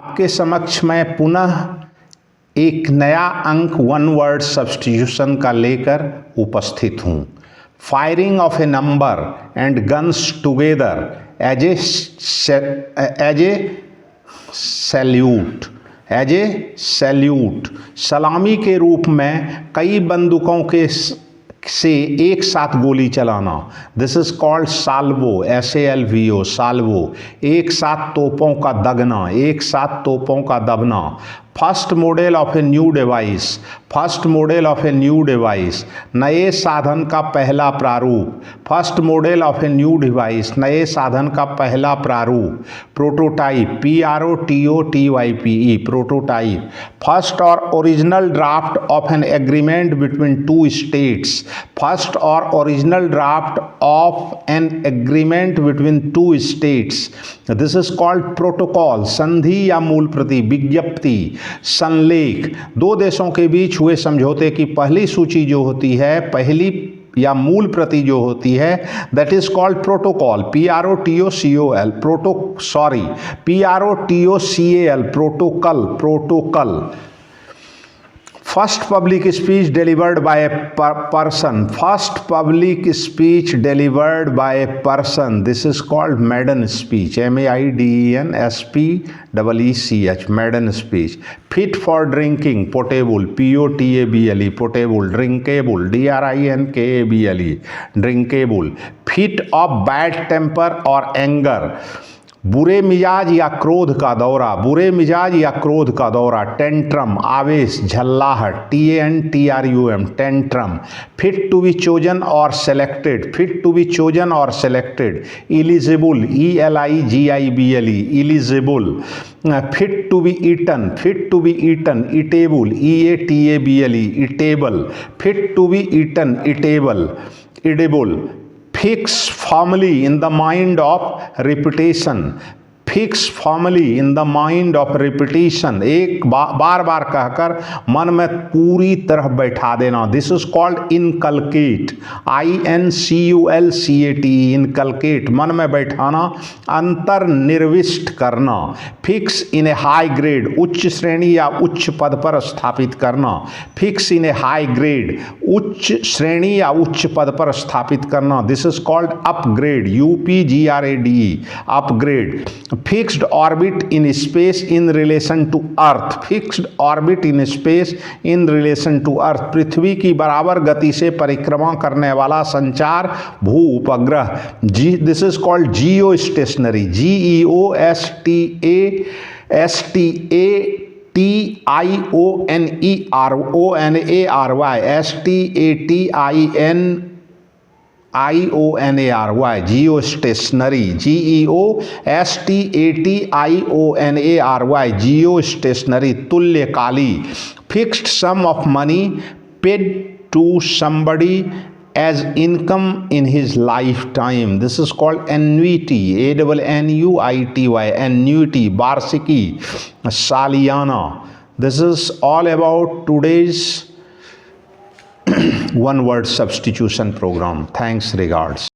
आपके समक्ष मैं पुनः एक नया अंक वन वर्ड सब्स्टिट्यूशन का लेकर उपस्थित हूँ। Firing of a number and guns together as a salute, सलामी के रूप में कई बंदूकों के से एक साथ गोली चलाना। This is called salvo, SALVO, salvo. एक साथ तोपों का दगना, एक साथ तोपों का दबना। First model of a new device, first model of a new device, नए साधन का पहला प्रारूप। First model of a new device, नए साधन का पहला प्रारूप। Prototype, PROTOTYPE, prototype. First or original draft of an agreement between two states, first or original draft of an agreement between two states. This is called protocol, संधि या मूल प्रति, विज्ञप्ति, संलेख। दो देशों के बीच हुए समझौते की पहली सूची जो होती है, पहली या मूल प्रति जो होती है, that is called protocol, PROTOCOL, protocol. First public speech delivered by a person, first public speech delivered by a person, this is called maiden speech, MAIDENSPEECH, maiden speech. Fit for drinking, potable, POTABLE, potable. Drinkable, DRINKABLE, drinkable. Fit of bad temper और anger, बुरे मिजाज या क्रोध का दौरा, बुरे मिजाज या क्रोध का दौरा। टेंट्रम, आवेश, झल्लाहट, TANTRUM, tantrum. Fit to be chosen or selected, fit to be chosen or selected. Eligible, ELIGIBLE, eligible. Fit to be eaten, fit to be eaten, eatable, EATABLE, eatable. Fit to be eaten, eatable, edible. Fix firmly in the mind of repetition, fix formally in the mind of repetition, एक बार बार कहकर मन में पूरी तरह बैठा देना। This is called inculcate, INCULCATE, inculcate, मन में बैठाना, अंतर्निर्विष्ट करना। Fix in a high grade, उच्च श्रेणी या उच्च पद पर स्थापित करना। Fix in a high grade, उच्च श्रेणी या उच्च पद पर स्थापित करना। This is called upgrade, UPGRADE, upgrade. Fixed orbit in space in relation to earth, fixed orbit in space in relation to earth, पृथ्वी की बराबर गति से परिक्रमा करने वाला संचार भू उपग्रह। This is called geostationary, GEOSTATIONERY, geostationary, GEOSTATIONERY, geostationary. तुल्यकाली, fixed sum of money paid to somebody as income in his lifetime. This is called annuity, ANNUITY, annuity, वार्षिकी, सालियाना। This is all about today's one word substitution program. Thanks, regards.